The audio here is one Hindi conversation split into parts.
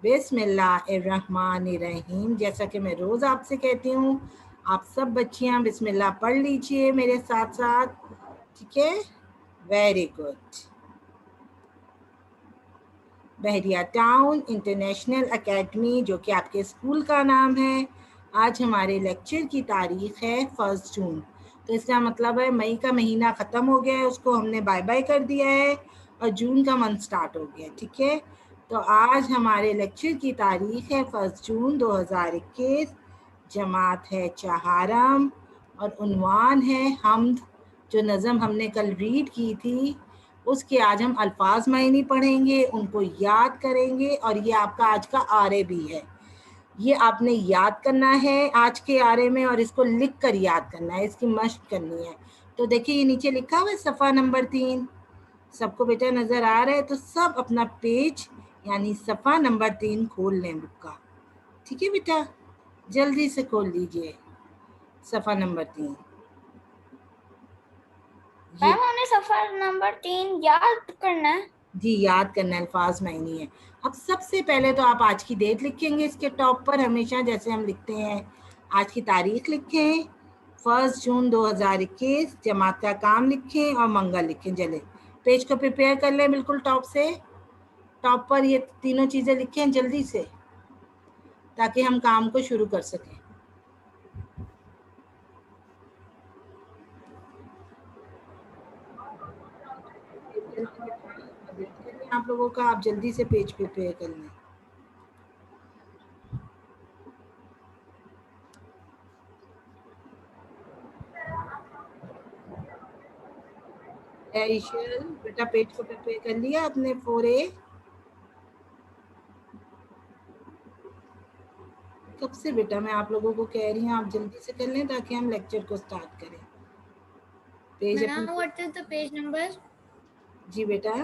बिस्मिल्लाहिर्रहमानिर्रहीम। जैसा कि मैं रोज़ आपसे कहती हूँ, आप सब बच्चियाँ बिस्मिल्लाह पढ़ लीजिए मेरे साथ साथ, ठीक है? Very good. Bahria town international academy, जो कि आपके स्कूल का नाम है। आज हमारे लेक्चर की तारीख़ है 1 जून, तो इसका मतलब है मई का महीना ख़त्म हो गया है, उसको हमने बाय बाय कर दिया है और जून का मंथ स्टार्ट हो गया, ठीक है? तो आज हमारे लेक्चर की तारीख़ है 1 जून 2021। जमात है चहारम और उन्वान है हम्द। जो नज़म हमने कल रीड की थी उसके आज हम अल्फाज मायनी पढ़ेंगे, उनको याद करेंगे, और ये आपका आज का आरे भी है। ये आपने याद करना है आज के आरे में, और इसको लिख कर याद करना है, इसकी मश्क करनी है। तो देखिए ये नीचे लिखा हुआ है सफ़ा नंबर 3। सबको बेटा नज़र आ रहा है? तो सब अपना पेज यानी सफ़ा नंबर 3 खोल लें बुक का, ठीक है बेटा? जल्दी से खोल लीजिए सफ़ा नंबर 3। मैम हमें सफर नंबर 3 याद करना है। जी याद करना, अल्फाज मायनी है। अब सबसे पहले तो आप आज की डेट लिखेंगे इसके टॉप पर, हमेशा जैसे हम लिखते हैं। आज की तारीख लिखें 1 जून 2021, जमात का काम लिखें और मंगल लिखें। चले पेज को प्रिपेयर कर लें बिल्कुल टॉप से। टॉप पर ये तीनों चीज़ें लिखें जल्दी से, ताकि हम काम को शुरू कर सकें। आप लोगों का, आप जल्दी से पेज प्रिपेयर कर लें। बेटा पेज को प्रिपेयर कर लिया आपने 4A? कब से बेटा मैं आप लोगों को कह रही हूँ आप जल्दी से कर लें ताकि हम लेक्चर को स्टार्ट करें। Page ma'am what is the page number? जी बेटा,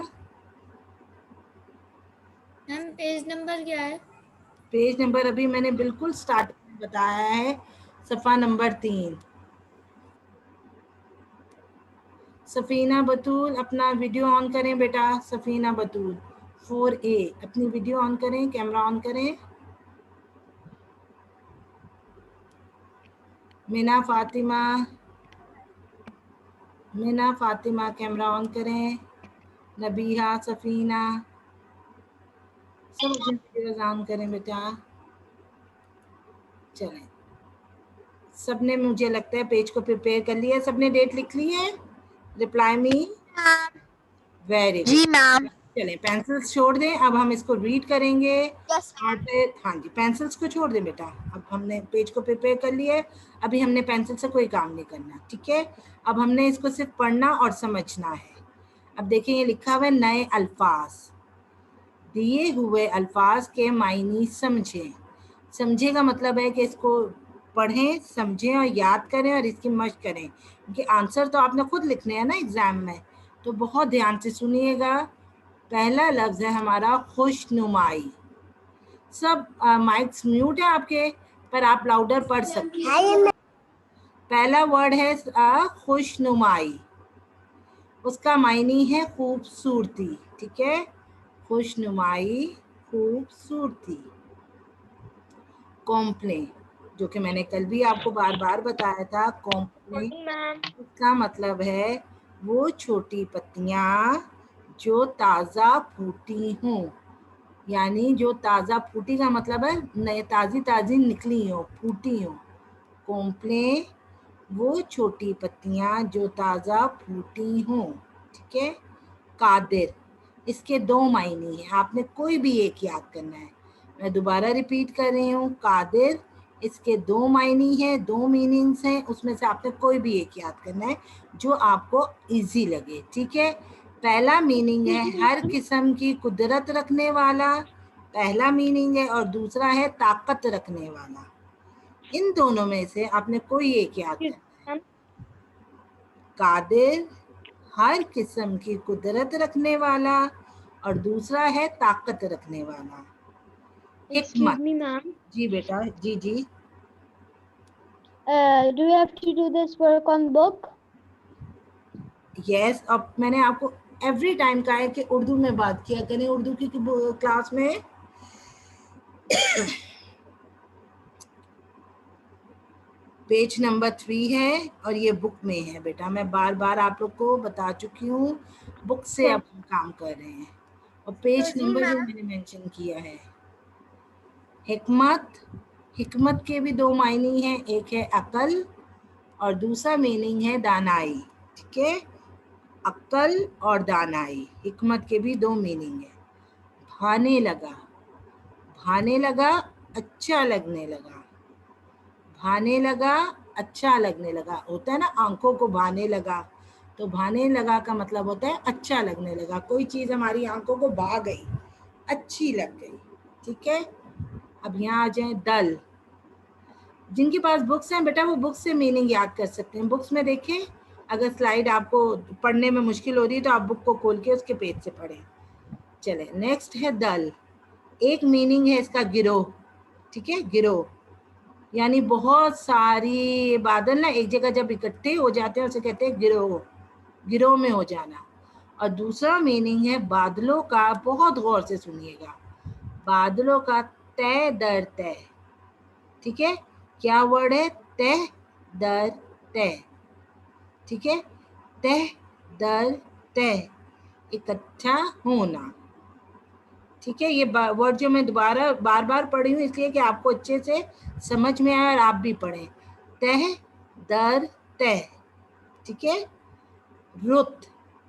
मैम पेज नंबर क्या है? पेज नंबर अभी मैंने बिल्कुल स्टार्ट में बताया है, सफ़ा नंबर 3। सफ़ीना बतूल अपना वीडियो ऑन करें बेटा। सफ़ीना बतूल 4A अपनी वीडियो ऑन करें, कैमरा ऑन करें। मीना फातिमा कैमरा ऑन करें। नबीहा, सफ़ीना सब अपनी वीडियोज ऑन करें बेटा। चलें, सबने मुझे लगता है पेज को प्रिपेयर कर लिया है। सबने डेट लिख ली है? Reply me. Very good. जी मैम। चलें पेंसिल्स छोड़ दें, अब हम इसको रीड करेंगे। यस और फिर हाँ जी, पेंसिल्स को छोड़ दें बेटा। अब हमने पेज को प्रिपेयर कर लिया है, अभी हमने पेंसिल से कोई काम नहीं करना, ठीक है? अब हमने इसको सिर्फ पढ़ना और समझना है। अब देखिए ये लिखा हुआ है नए अल्फाज। दिए हुए अल्फाज के मायने समझें। समझे का मतलब है कि इसको पढ़ें, समझें और याद करें और इसकी मश्क करें, क्योंकि आंसर तो आपने खुद लिखने हैं ना एग्ज़ाम में। तो बहुत ध्यान से सुनिएगा। पहला लफ्ज़ है हमारा खुशनुमाई। सब माइक्स म्यूट है आपके, पर आप लाउडर पढ़ सकते हैं। पहला वर्ड है खुशनुमाई, उसका मायने है खूबसूरती, ठीक है? खुशनुमाई, खूबसूरती। कॉम्प्ले, जो कि मैंने कल भी आपको बार बार बताया था। कॉम्प्ले मैम। इसका मतलब है वो छोटी पत्तियां जो ताज़ा फूटी हों, यानी जो ताज़ा फूटी का मतलब है नए ताज़ी ताज़ी निकली हो, फूटी हो। कॉम्प्ले वो छोटी पत्तियां जो ताज़ा फूटी हों, ठीक है? कादिर, इसके 2 मायने हैं, आपने कोई भी एक याद करना है। मैं दोबारा रिपीट कर रही हूँ, कादिर इसके 2 मायने हैं, 2 मीनिंग्स हैं, उसमें से आपने कोई भी एक याद करना है जो आपको इजी लगे, ठीक है? पहला मीनिंग है हर किस्म की कुदरत रखने वाला, पहला मीनिंग है, और दूसरा है ताकत रखने वाला। इन दोनों में से आपने कोई एक याद करना है। कादिर हर किस्म की कुदरत रखने वाला, और दूसरा है ताकत रखने वाला। Excuse हिकमत, me, ma'am. जी बेटा, जी जी। Do you have to do this work on book? Yes, अब मैंने आपको एवरी टाइम कहा है कि उर्दू में बात किया करें, उर्दू की क्लास में पेज नंबर 3 है और ये बुक में है बेटा। मैं बार बार आप लोग को बता चुकी हूँ, बुक से अब हम काम कर रहे हैं। और पेज नंबर जो मैंने मेंशन किया है, हिकमत, हिकमत के भी दो मायने हैं, एक है अकल और दूसरा मीनिंग है दानाई। ठीक है, अक्ल और दानाई, हिकमत के भी दो मीनिंग है। भाने लगा, भाने लगा, अच्छा लगने लगा। भाने लगा, अच्छा लगने लगा। होता है ना, आंखों को भाने लगा, तो भाने लगा का मतलब होता है अच्छा लगने लगा। कोई चीज़ हमारी आंखों को भा गई, अच्छी लग गई। ठीक है, अब यहाँ आ जाए दल। जिनके पास बुक्स हैं बेटा, वो बुक्स से मीनिंग याद कर सकते हैं। बुक्स में देखें, अगर स्लाइड आपको पढ़ने में मुश्किल हो रही है तो आप बुक को खोल के उसके पेज से पढ़ें। चले, नेक्स्ट है दल। एक मीनिंग है इसका गिरोह। ठीक है, गिरोह यानी बहुत सारी बादल ना एक जगह जब इकट्ठे हो जाते हैं उसे कहते हैं गिरोह, गिरोह में हो जाना। और दूसरा मीनिंग है बादलों का, बहुत गौर से सुनिएगा, बादलों का तय दर तय। ठीक है, क्या वर्ड है? तह दर तय। ठीक है, तह दर तय, इकट्ठा होना। ठीक है, ये वर्ड जो मैं दोबारा बार बार पढ़ी हूँ इसलिए कि आपको अच्छे से समझ में आए और आप भी पढ़ें। तह दर तय। ठीक है, रुत,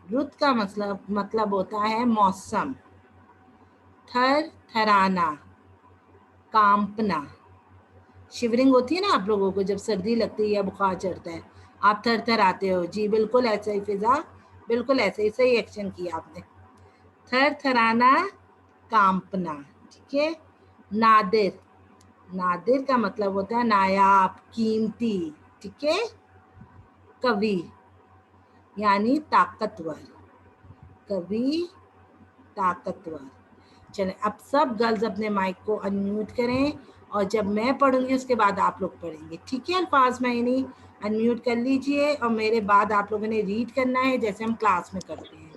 रुत का मतलब होता है मौसम। थर थराना, कांपना। शिवरिंग होती है ना आप लोगों को जब सर्दी लगती है या बुखार चढ़ता है, आप थर थर आते हो। जी बिल्कुल ऐसा ही फिजा, बिल्कुल ऐसे ही, सही एक्शन किया आपने। थर थराना, कांपना। ठीक है, नादिर, नादिर का मतलब होता है नायाब, कीमती। ठीक है, कवि यानी ताकतवर, कवि ताकतवर। चलें, अब सब गर्ल्स अपने माइक को अनम्यूट करें और जब मैं पढ़ूंगी उसके बाद आप लोग पढ़ेंगे। ठीक है, अल्फाज मायनी अनम्यूट कर लीजिए और मेरे बाद आप लोगों ने रीड करना है जैसे हम क्लास में करते हैं।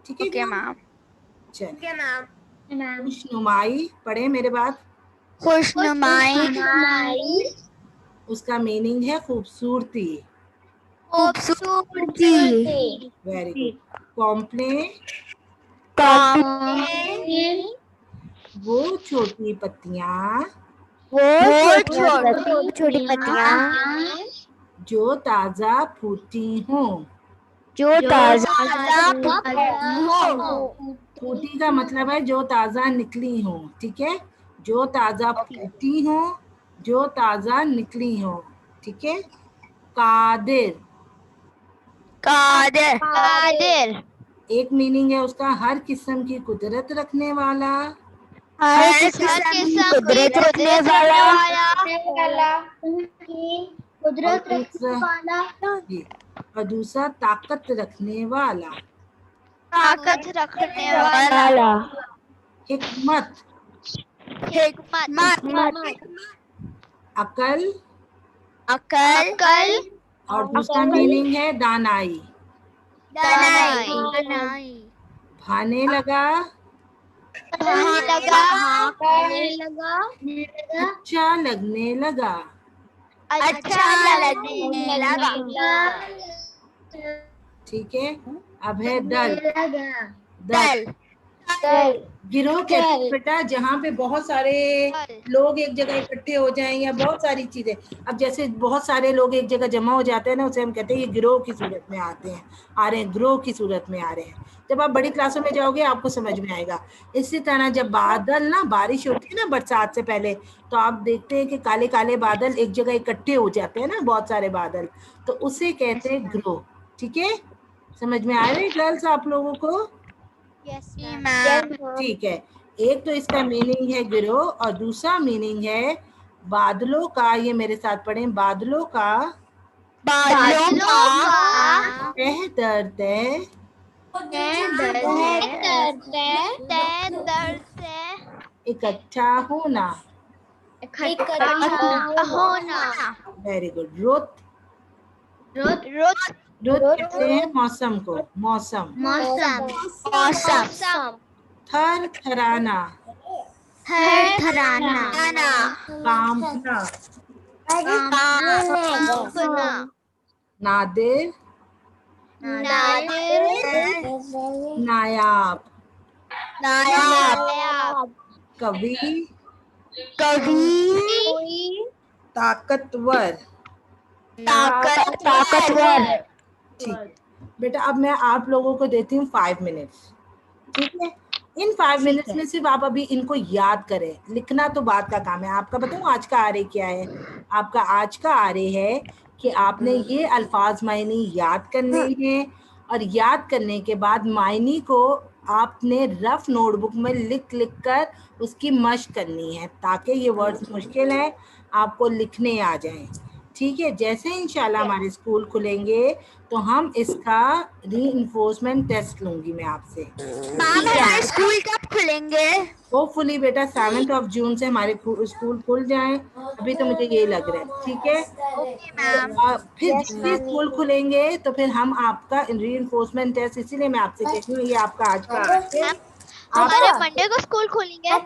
ठीक है मैम? चलिए, खुशनुमाई पढ़े मेरे बाद। खुशनुमाई, उसका मीनिंग है खूबसूरती। खूबसूरती, वेरी गुड। कॉम्प्लेन, कॉम्प्लेन, वो छोटी पत्तियां वो छोटी पत्तियां जो ताजा फूटी हों। जो ताजा हो। फूटी का मतलब है जो ताजा निकली हो। ठीक है, जो ताजा फूटी हो, जो ताजा निकली हो। ठीक है, कादिर, कादिर, एक मीनिंग है उसका हर किस्म की कुदरत रखने वाला। हर किस्म की कुदरत रखने वाला, और दूसरा ताकत रखने वाला। ताकत रखने वाला, हिकमत, हिकमत, अकल अकल, और दूसरा मीनिंग है दानाई। दानाई, भाने लगा, अच्छा लगने लगा। अच्छा लगने लगा। ठीक है, अब है दल। दल, गिरोह कहते हैं बेटा जहाँ पे बहुत सारे लोग एक जगह इकट्ठे हो जाएं या बहुत सारी चीजें। अब जैसे बहुत सारे लोग एक जगह जमा हो जाते हैं ना, उसे हम कहते हैं ये गिरोह की सूरत में आते हैं, आ रहे हैं, गिरोह की सूरत में आ रहे हैं। जब आप बड़ी क्लासों में जाओगे आपको समझ में आएगा। इसी तरह जब बादल ना, बारिश होती है ना बरसात से पहले, तो आप देखते हैं कि काले काले बादल एक जगह इकट्ठे हो जाते हैं ना, बहुत सारे बादल, तो उसे कहते हैं गिरोह। ठीक है, समझ में आ रहे हैं गर्ल्स आप लोगों को? ठीक है, एक तो इसका मीनिंग है गिरोह और दूसरा मीनिंग है बादलों का। ये मेरे साथ पढ़ें, बादलों का तह दर तय, इकट्ठा होना। Very good. रुत, रुत कहते हैं मौसम को, मौसम। थर थराना, थरथराना, कांपना, कांपना, नादिर, नादिर, नायाब, नायाब, कवि, कवि, ताकतवर। ताकतवर। ठीक है बेटा, अब मैं आप लोगों को देती हूँ 5 मिनट्स। ठीक है, इन 5 मिनट्स में सिर्फ आप अभी इनको याद करें, लिखना तो बात का काम है। आपका बताऊँ आज का आरे क्या है? आपका आज का आरे है कि आपने ये अल्फाज मायनी याद करने हैं, और याद करने के बाद मायनी को आपने रफ नोटबुक में लिख लिख कर उसकी मशक करनी है, ताकि ये वर्ड्स मुश्किल हैं आपको लिखने आ जाएं। ठीक है, जैसे इंशाल्लाह हमारे स्कूल खुलेंगे तो हम इसका रीइंफोर्समेंट टेस्ट लूंगी मैं आपसे। हमारे स्कूल कब खुलेंगे? होपफुली बेटा 7 जून से हमारे स्कूल खुल जाएं, अभी तो मुझे ये लग रहा है। ठीक है, ओके मैम। फिर जैसे स्कूल खुलेंगे तो फिर हम आपका रीइंफोर्समेंट टेस्ट, इसीलिए मैं आपसे कहती हूँ ये आपका आज का मैम हमारे मंडे को स्कूल खोलेंगे।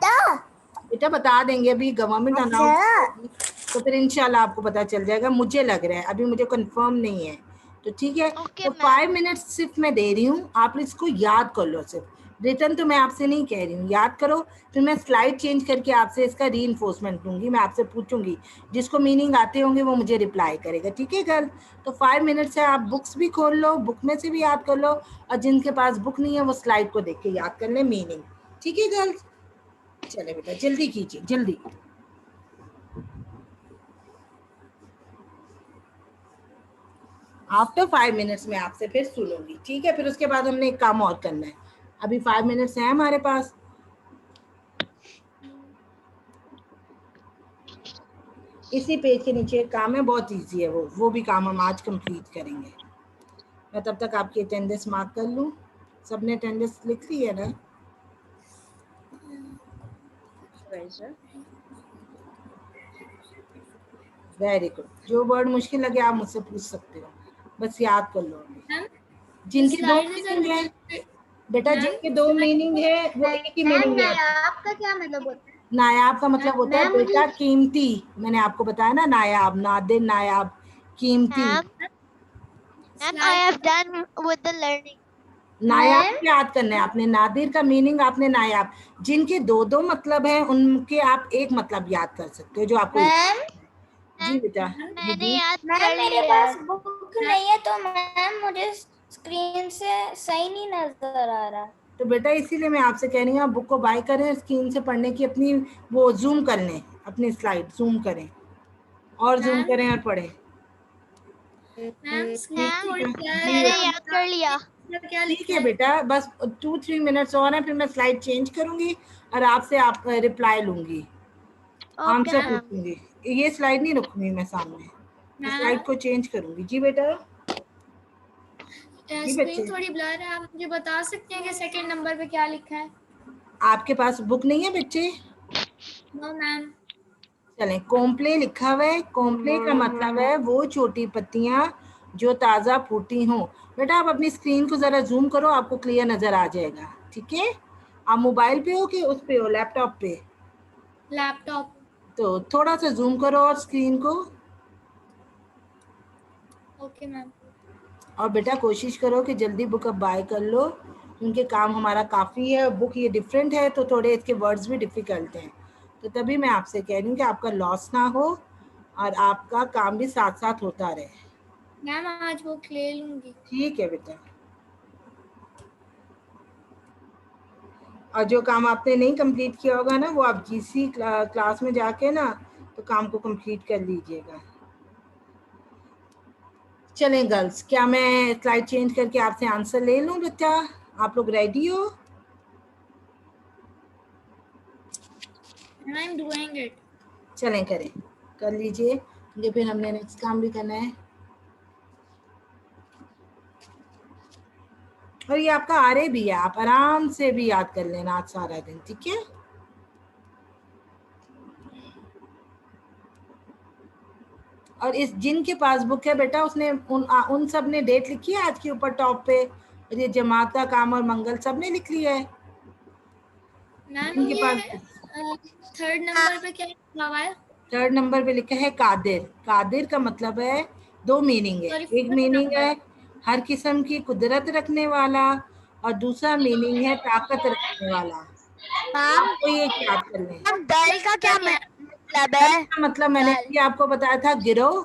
बेटा बता देंगे, अभी गवर्नमेंट अनाउंस तो फिर इंशाल्लाह आपको पता चल जाएगा। मुझे लग रहा है, अभी मुझे कंफर्म नहीं है। तो ठीक है, ओके तो मैम। 5 मिनट्स सिर्फ मैं दे रही हूँ, आप इसको याद कर लो। सिर्फ रिटर्न तो मैं आपसे नहीं कह रही हूँ, याद करो। फिर मैं स्लाइड चेंज करके आपसे इसका रीइंफोर्समेंट लूंगी, मैं आपसे पूछूंगी, जिसको मीनिंग आते होंगे वो मुझे रिप्लाई करेगा। ठीक है गर्ल, तो 5 मिनट्स है, आप बुक्स भी खोल लो, बुक में से भी याद कर लो, और जिनके पास बुक नहीं है वो स्लाइड को देख के याद कर ले मीनिंग। ठीक है गर्ल्स, चले बेटा जल्दी कीजिए, जल्दी। आफ्टर 5 मिनट्स में आपसे फिर सुनूंगी। ठीक है, फिर उसके बाद हमने एक काम और करना है। अभी 5 मिनट्स है हमारे पास। इसी पेज के नीचे एक काम है, बहुत इजी है, वो भी काम हम आज कंप्लीट करेंगे। मैं तब तक आपकी अटेंडेंस मार्क कर लूँ। सबने अटेंडेंस लिख ली है ना? Very good. जो वर्ड मुश्किल लगे आप मुझसे पूछ सकते हो, बस याद कर लो। जिनकी दो मीनिंग है बेटा, जिनके दो मीनिंग है वो एक ही मीनिंग है। नायाब का क्या मतलब होता है? नायाब का मतलब होता है बेटा कीमती। मैंने आपको बताया ना, नायाब, नादिर, नायाब, कीमती। Ma'am I have done with the learning. नायाब याद करना है आपने, नादिर का मीनिंग आपने नायाब। जिनके दो दो मतलब है उनके आप एक मतलब याद कर सकते हो, जो आपको जी बेटा। मैंने याद मैम कर मेरे लिया। पास बुक नहीं है तो मैम मुझे स्क्रीन से सही नहीं नजर आ रहा। तो बेटा इसीलिए मैं आपसे कह रही हूँ, आप बुक को बाय करें, स्क्रीन से पढ़ने की अपनी वो जूम कर लें, अपनी स्लाइड जूम करें और जूम करें और पढ़ें। मैंने याद कर लिया। ठीक है बेटा, बस 2-3 मिनट्स और हैं, फिर मैं स्लाइड चेंज करूंगी और आपसे आप रिप्लाई लूंगी, ओके आंसर मैम। पूछूंगी। ये स्लाइड नहीं रखूंगी मैं सामने, स्लाइड को चेंज करूंगी। जी बेटा। जी बच्चे, स्क्रीन थोड़ी ब्लर है, आप मुझे बता सकते हैं कि सेकंड नंबर पे क्या लिखा है? आपके पास बुक नहीं है बच्चे? No ma'am. चलें, कोम्पले लिखा हुआ है। कोम्पले का मतलब है वो छोटी पत्तियां जो ताज़ा फूटी हों। बेटा आप अपनी स्क्रीन को ज़रा जूम करो, आपको क्लियर नज़र आ जाएगा। ठीक है, आप मोबाइल पे हो कि उस पे हो, लैपटॉप पे? लैपटॉप। तो थोड़ा सा जूम करो और स्क्रीन को। Okay ma'am. और बेटा कोशिश करो कि जल्दी बुक अब बाय कर लो, क्योंकि काम हमारा काफ़ी है। बुक ये डिफरेंट है तो थोड़े इसके वर्ड्स भी डिफ़िकल्ट हैं, तो तभी मैं आपसे कह रही हूँ कि आपका लॉस ना हो और आपका काम भी साथ साथ होता रहे। मैम आज बुक ले लूंगी। ठीक है बेटा, और जो काम आपने नहीं कंप्लीट किया होगा ना, वो आप जीसी क्लास में जाके ना तो काम को कंप्लीट कर लीजिएगा। चलें गर्ल्स, क्या मैं स्लाइड चेंज करके आपसे आंसर ले लूं बच्चा? आप लोग रेडी हो? I am doing it. चलें करें, कर लीजिए, क्योंकि फिर हमने नेक्स्ट काम भी करना है। और ये आपका आरे भी है, आप आराम से भी याद कर लेना आज सारा दिन। ठीक है, और इस जिनके पास बुक है बेटा, उसने उन सब ने डेट लिखी है आज के ऊपर टॉप पे, और ये जमात का काम और मंगल सब ने लिख लिया है मैम जिनके ये पास। थर्ड नंबर पे क्या लिखा हुआ है? थर्ड नंबर पे लिखा है कादिर। कादिर का मतलब है, दो मीनिंग है। सॉरी, एक मीनिंग है हर किस्म की कुदरत रखने वाला, और दूसरा मीनिंग है ताकत रखने वाला। मैम आपको ये याद कर लें। दल का क्या मतलब कल है? का मतलब मैंने दल। भी आपको बताया था, गिरोह।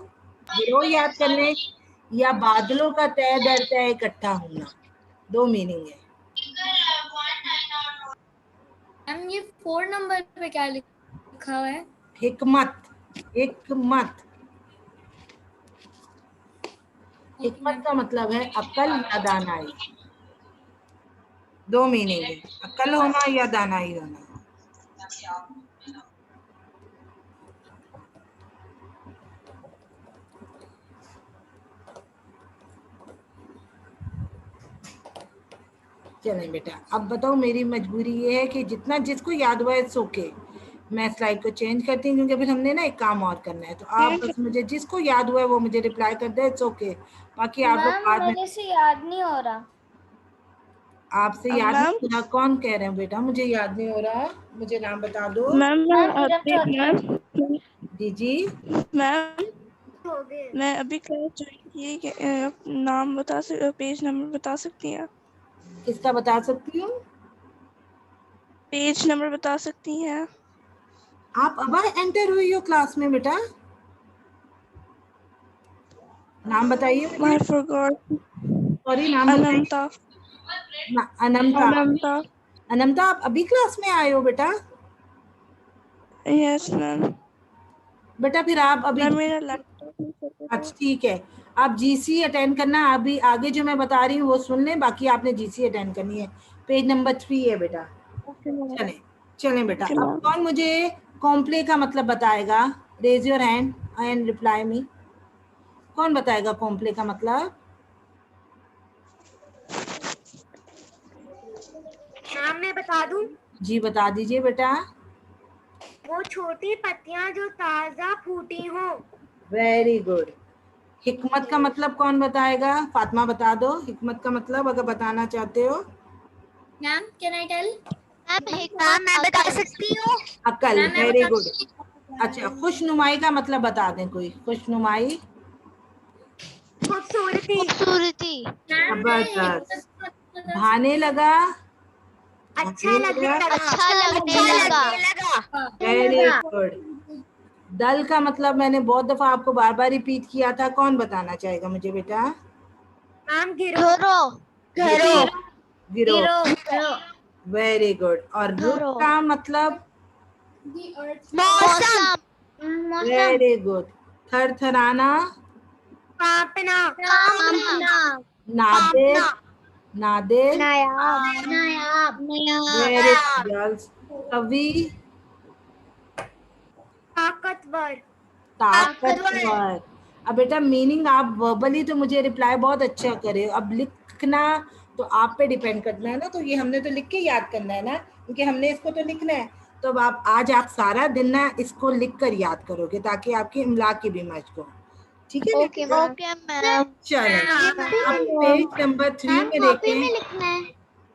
गिरोह याद कर लें, या बादलों का तय दर तय इकट्ठा होना, दो मीनिंग है। मैम ये 4 नंबर पे क्या लिखा हुआ है? हिकमत। हिकमत। ओके हिकमत मैम। का मतलब है अक्ल या दानाई, दो मीनिंग है, अक्ल होना या दानाई होना। चलें बेटा, अब बताओ, मेरी मजबूरी ये है कि जितना जिसको याद हुआ है सोके, मैं स्लाइड को चेंज करती हूँ क्योंकि फिर हमने ना एक काम और करना है। तो आप बस मुझे जिसको याद हुआ है वो मुझे रिप्लाई कर दे, इट्स ओके। बाकी आप लोग मैम बाद में, मेरे से याद नहीं हो रहा। आपसे याद नहीं हो रहा? कौन कह रहे हैं बेटा मुझे याद नहीं हो रहा? मुझे नाम बता दो। Ma'am ma'am Neeraj Chaudhary. Ma'am जी जी। मैम मैं अभी क्लास ज्वाइन की है, नाम बता पेज नंबर बता सकती हैं? किसका बता सकती हूँ? पेज नंबर बता सकती हैं? आप अब एंटर हुई हो क्लास में बेटा? नाम बताइए मुझे। I forgot. सॉरी, नाम बताइए। अनंता। अनंता। अनंता। अनंता, आप अभी क्लास में आए हो बेटा? Yes ma'am. बेटा फिर आप अभी, मैम मेरा लैपटॉप। अच्छा ठीक है, आप जीसी अटेंड करना। अभी आगे जो मैं बता रही हूँ वो सुन लें, बाकी आपने जीसी अटेंड करनी है। पेज नंबर 3 है बेटा। चलें चलें बेटा, ओके अब मैम। कौन मुझे कॉम्प्ले का मतलब बताएगा? Raise your hand and reply me. कौन बताएगा कॉम्प्ले का मतलब? मैम मैं बता दूं? जी बता दीजिए बेटा। वो छोटी पत्तियां जो ताजा फूटी हो। Very good. हिकमत का मतलब कौन बताएगा? फातिमा बता दो हिकमत का मतलब, अगर बताना चाहते हो। Ma'am can I tell? Ma'am मैं बता सकती हूँ? अकल। मैम मैं वेरी बता गुड। सकती अच्छा, खुशनुमाई का मतलब बता दें कोई? खुशनुमाई। खूबसूरती। खूबसूरती। मैम मैं जबरदस्त। हिकमत का मतलब बता भाने सकती हूँ। लगा। अच्छा भाने लगने लगा। लगा। अच्छा लगने अच्छा लगा। लगने लगा। Very good. दल का मतलब मैंने बहुत दफा आपको बार बार रिपीट किया था, कौन बताना चाहेगा मुझे बेटा? मैम गिरो। घरो। घरो। गिरो। Very good. और रुत घरो। का मतलब? मौसम। मौसम। Very good. थरथराना। कांपना। कांपना। नादिर। कांपना। नादिर। नायाब। नायाब। वेरी नायाब। Good girls. कवि। ताकतवर। ताकतवर। अब बेटा मीनिंग आप वर्बली तो मुझे रिप्लाई बहुत अच्छा करे, अब लिखना तो आप पे डिपेंड करना है ना। तो ये हमने तो लिख के याद करना है ना, क्योंकि हमने इसको तो लिखना है। तो अब आप आज आप सारा दिन ना इसको लिख कर याद करोगे ताकि आपकी इमला की भी मशक हो। ठीक है ओके बेटा? मैम। Okay ma'am. चलें, अब पेज नंबर 3 मैम में कॉपी देखें। में लिखना है।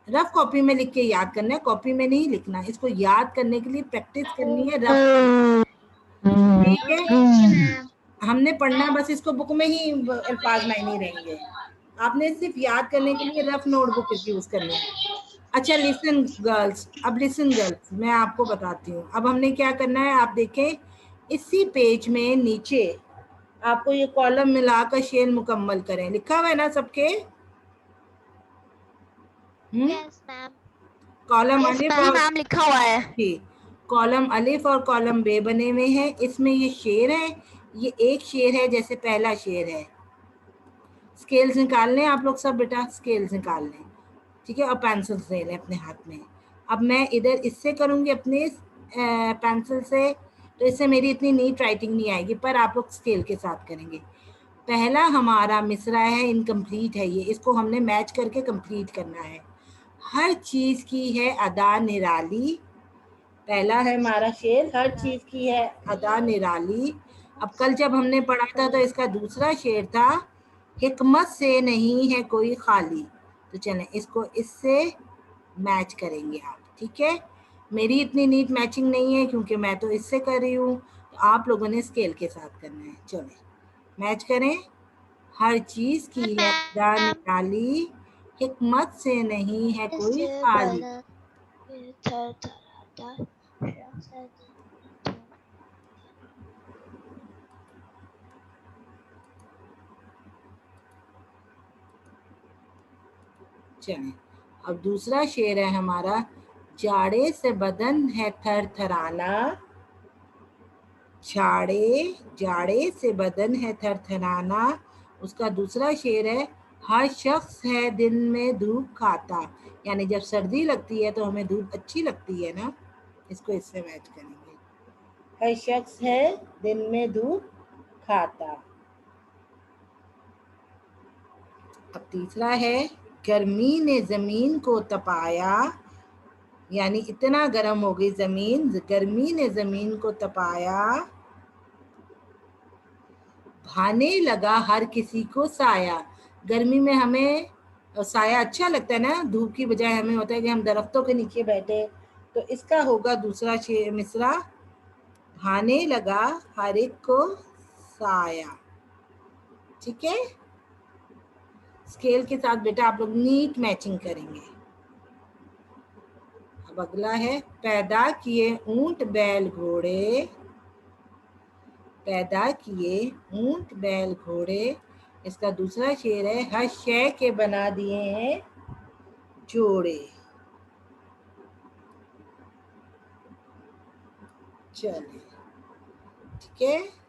रफ कॉपी में लिख के याद करना है, कॉपी में नहीं लिखना। इसको याद करने के लिए प्रैक्टिस करनी है रफ। ठीक है, ओके मैम। हमने पढ़ना है बस, इसको बुक में ही अल्फाज मायने रहेंगे। आपने सिर्फ याद करने के लिए रफ नोटबुक यूज करनी है। अच्छा लिसन गर्ल्स, अब लिसन गर्ल्स मैं आपको बताती हूँ। अब हमने क्या करना है, आप देखें इसी पेज में नीचे आपको ये कॉलम मिलाकर शेर मुकम्मल करें, लिखा हुआ है ना सबके? Yes ma'am. कॉलम यस अलिफ और मैम लिखा हुआ है। जी, कॉलम अलिफ और कॉलम बे बने हुए हैं। इसमें ये शेर है, ये एक शेर है जैसे पहला शेर है। स्केल्स निकाल लें आप लोग सब बेटा, स्केल्स निकाल लें। ठीक है, और पेंसिल ले लें अपने हाथ में। अब मैं इधर इससे करूँगी अपने पेंसिल से, तो इससे मेरी इतनी नीट राइटिंग नहीं आएगी, पर आप लोग स्केल के साथ करेंगे। पहला हमारा मिसरा है, इनकम्प्लीट है ये, इसको हमने मैच करके कंप्लीट करना है। हर चीज़ की है अदा निराली। पहला है हमारा शेर, हर चीज़ की है अदा निराली। अब कल जब हमने पढ़ा था तो इसका दूसरा शेर था, हिकमत से नहीं है कोई खाली। तो चलें इसको इससे मैच करेंगे आप। ठीक है, मेरी इतनी नीट मैचिंग नहीं है क्योंकि मैं तो इससे कर रही हूँ, तो आप लोगों ने स्केल के साथ करना है। चलें मैच करें। हर चीज की है खुदा निराली, हिकमत से नहीं है कोई खाली। चलें अब दूसरा शेर है हमारा, जाड़े से बदन है थर थराना, जाड़े से बदन है थर थराना। उसका दूसरा शेर है, हर शख्स है दिन में धूप खाता, यानी जब सर्दी लगती है तो हमें धूप अच्छी लगती है ना, इसको इससे मैच करेंगे। हर शख्स है दिन में धूप खाता। अब तीसरा है, गर्मी ने जमीन को तपाया, यानी इतना गर्म हो गई जमीन, गर्मी ने जमीन को तपाया, भाने लगा हर किसी को साया। गर्मी में हमें साया अच्छा लगता है ना, धूप की बजाय हमें होता है कि हम दरख्तों के नीचे बैठे, तो इसका होगा दूसरा मिसरा, भाने लगा हर एक को साया। ठीक है, स्केल के साथ बेटा आप लोग नीट मैचिंग करेंगे। अब अगला है, पैदा किए ऊंट बैल घोड़े, पैदा किए ऊंट बैल घोड़े। इसका दूसरा शेर है, हर शय के बना दिए हैं जोड़े। चलिए ठीक है,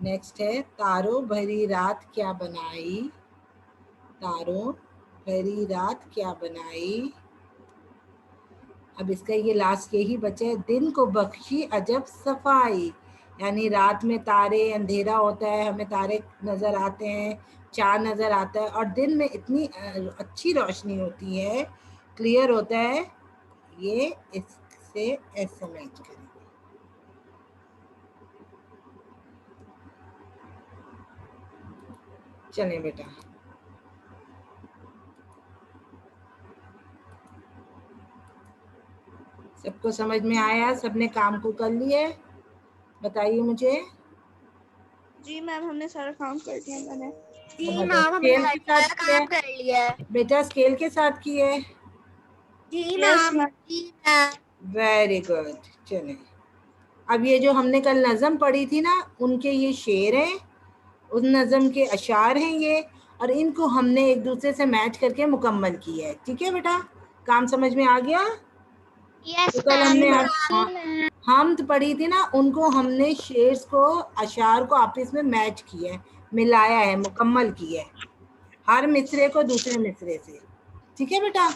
नेक्स्ट है, तारों भरी रात क्या बनाई, तारों भरी रात क्या बनाई। अब इसका ये लास्ट यही बचा है, दिन को बख्शी अजब सफाई, यानी रात में तारे, अंधेरा होता है, हमें तारे नज़र आते हैं, चाँद नज़र आता है, और दिन में इतनी अच्छी रोशनी होती है, क्लियर होता है। ये इससे ऐसे मैच करेंगे। चलें बेटा, सबको समझ में आया? सबने काम को कर लिया? बताइए मुझे। जी मैम, हमने सारा काम कर दिया मैंने। जी मैम, हमने काम कर लिया है। बेटा स्केल के साथ किए? जी यस मैम। जी मैम। Very good. चलें, अब ये जो हमने कल नज़म पढ़ी थी ना, उनके ये शेर हैं, उस नज़म के अशार हैं ये, और इनको हमने एक दूसरे से मैच करके मुकम्मल किया है। ठीक है बेटा, काम समझ में आ गया? यस तो कल हमने मैम। हमद पढ़ी थी ना, उनको हमने शेर्स को, अशार को आपस में मैच किया है, मिलाया है, मुकम्मल किया है, हर मिसरे को दूसरे मिसरे से। ठीक है बेटा?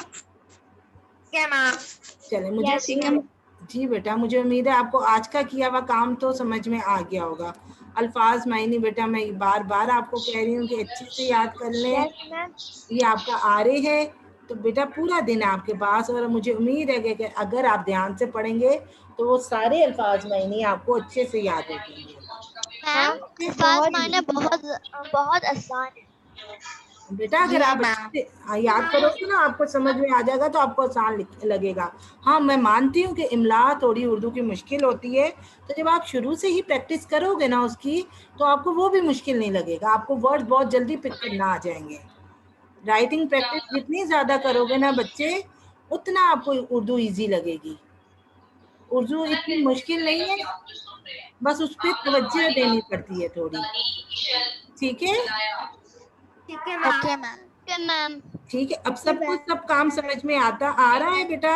चले, मुझे जी बेटा, मुझे उम्मीद है आपको आज का किया हुआ काम तो समझ में आ गया होगा। अल्फाज मायने बेटा मैं बार बार आपको कह रही हूँ कि अच्छे से याद कर लें। ये आपका आरे है, तो बेटा पूरा दिन आपके पास, और मुझे उम्मीद है कि अगर आप ध्यान से पढ़ेंगे तो वो सारे अल्फाज मायने आपको अच्छे से याद हो जाएंगे। अल्फाज माने बहुत आसान है बेटा अगर आप अच्छे से याद करोगे ना, आपको समझ में आ जाएगा, तो आपको आसान लगेगा। हाँ, मैं मानती हूँ कि इमला थोड़ी उर्दू की मुश्किल होती है, तो जब आप शुरू से ही प्रैक्टिस करोगे ना उसकी, तो आपको वो भी मुश्किल नहीं लगेगा, आपको वर्ड बहुत जल्दी पिक करना आ जाएंगे। राइटिंग प्रैक्टिस जितनी ज़्यादा करोगे ना बच्चे, उतना आपको उर्दू ईजी लगेगी। उर्दू इतनी मुश्किल नहीं है, बस उस पर तवज्जो देनी पड़ती है थोड़ी। ठीक है? Okay ma'am. ठीक है, अब सबको सब काम समझ में आ रहा है बेटा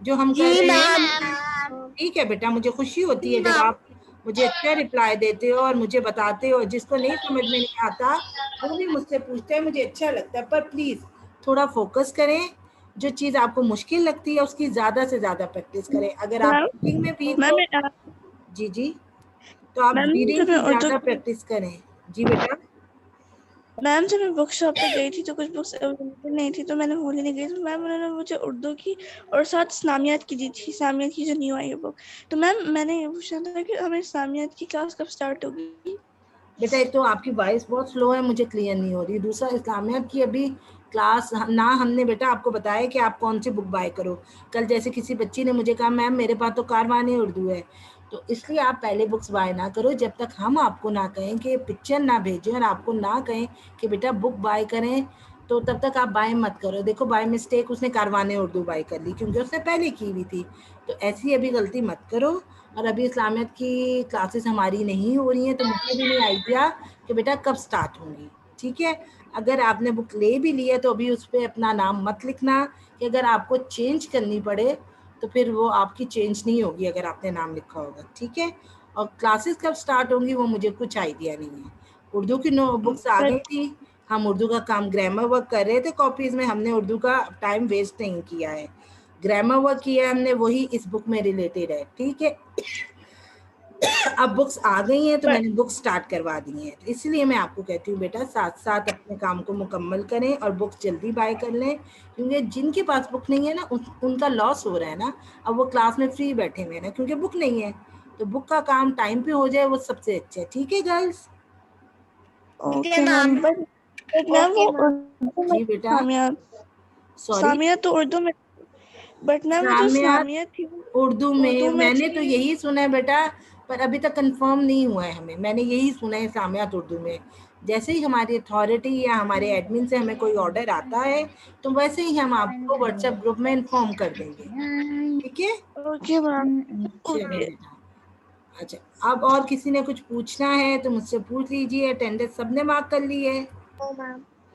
जो हम कर रहे हैं? ठीक है बेटा, मुझे खुशी होती है जब आप मुझे अच्छा रिप्लाई देते हो और मुझे बताते हो। जिसको नहीं समझ में नहीं आता वो भी मुझसे पूछता है, मुझे अच्छा लगता है। पर प्लीज़ थोड़ा फोकस करें, जो चीज़ आपको मुश्किल लगती है उसकी ज़्यादा से ज़्यादा प्रैक्टिस करें। अगर आप रीडिंग में वीक हो, जी तो आप रीडिंग की ज़्यादा प्रैक्टिस करें। जी बेटा। मैम जब मैं बुक शॉप पे गई थी तो कुछ बुक्स अवेलेबल नहीं थी, तो मैंने भूल नहीं गई, तो मैम उन्होंने मुझे उर्दू की और साथ इस्लामियात की दी थी, इस्लामियात की जो न्यू आई है बुक। तो मैम मैंने ये पूछना था कि हमें इस्लामियात की क्लास कब स्टार्ट होगी? बेटा एक तो आपकी वॉइस बहुत स्लो है, मुझे क्लियर नहीं हो रही। दूसरा इस्लामियात की अभी क्लास ना हमने बेटा आपको बताया कि आप कौन सी बुक बाय करो। कल जैसे किसी बच्ची ने मुझे कहा मैम मेरे पास तो कारवानी उर्दू है, तो इसलिए आप पहले बुक्स बाय ना करो जब तक हम आपको ना कहें कि पिक्चर ना भेजें और आपको ना कहें कि बेटा बुक बाय करें, तो तब तक आप बाय मत करो। देखो बाय मिस्टेक उसने कारवाने उर्दू बाय कर ली क्योंकि उसने पहले की हुई थी, तो ऐसी अभी गलती मत करो। और अभी इस्लामियत की क्लासेस हमारी नहीं हो रही हैं, तो मुझे भी नहीं आइडिया कि बेटा कब स्टार्ट होंगी। ठीक है, अगर आपने बुक ले भी ली है तो अभी उस पर अपना नाम मत लिखना, कि अगर आपको चेंज करनी पड़े तो फिर वो आपकी चेंज नहीं होगी अगर आपने नाम लिखा होगा। ठीक है, और क्लासेस कब स्टार्ट होंगी वो मुझे कुछ आइडिया नहीं है। उर्दू की बुक्स आ गई थी, हम उर्दू का काम ग्रामर वर्क कर रहे थे कॉपीज़ में, हमने उर्दू का टाइम वेस्ट नहीं किया है, ग्रामर वर्क किया है हमने, वही इस बुक में रिलेटेड है। ठीक है, अब बुक्स आ गई हैं तो मैंने बुक्स स्टार्ट करवा दी हैं, तो इसलिए मैं आपको कहती हूँ बेटा साथ साथ अपने काम को मुकम्मल करें और बुक्स जल्दी बाय कर लें, क्योंकि जिनके पास बुक नहीं है ना उनका लॉस हो रहा है ना। अब वो क्लास में फ्री बैठे हुए हैं ना क्योंकि बुक नहीं है, तो बुक का काम टाइम पे हो जाए वो सबसे अच्छा है। ठीक है girls? Okay ma'am, but ma'am वो उर्दू में जी बेटा, सामियात, सॉरी, सामियात तो उर्दू में, बट मैम वो जो सामियात सामियात थी वो उर्दू में मैंने तो थी। यही सुना है बेटा, पर अभी तक कंफर्म नहीं हुआ है हमें, मैंने यही सुना है सामियात उर्दू में। जैसे ही हमारी अथॉरिटी या हमारे एडमिन से हमें कोई ऑर्डर आता है तो वैसे ही हम आपको व्हाट्सएप ग्रुप में इन्फॉर्म कर देंगे। ठीक है, ओके मैम। चलिए बेटा। अच्छा, अब और किसी ने कुछ पूछना है तो मुझसे पूछ लीजिए। अटेंडेंस सबने मार्क कर ली है?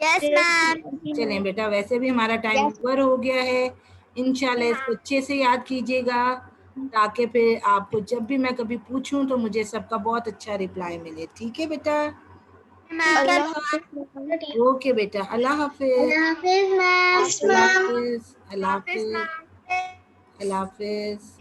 Yes ma'am. चलें बेटा, वैसे भी हमारा टाइम ओवर हो गया है। इंशाल्लाह इसको अच्छे से याद कीजिएगा ताकि फिर आपको जब भी मैं कभी पूछूं तो मुझे सबका बहुत अच्छा रिप्लाई मिले। ठीक है बेटा? अल्लाह हाफिज़ मैम। ओके बेटा, अल्लाह हाफिज। हाफिज मैम। अल्लाह हाफिज, अल्लाह हाफिज हाफिज, मैम। अल्लाह हाफिज।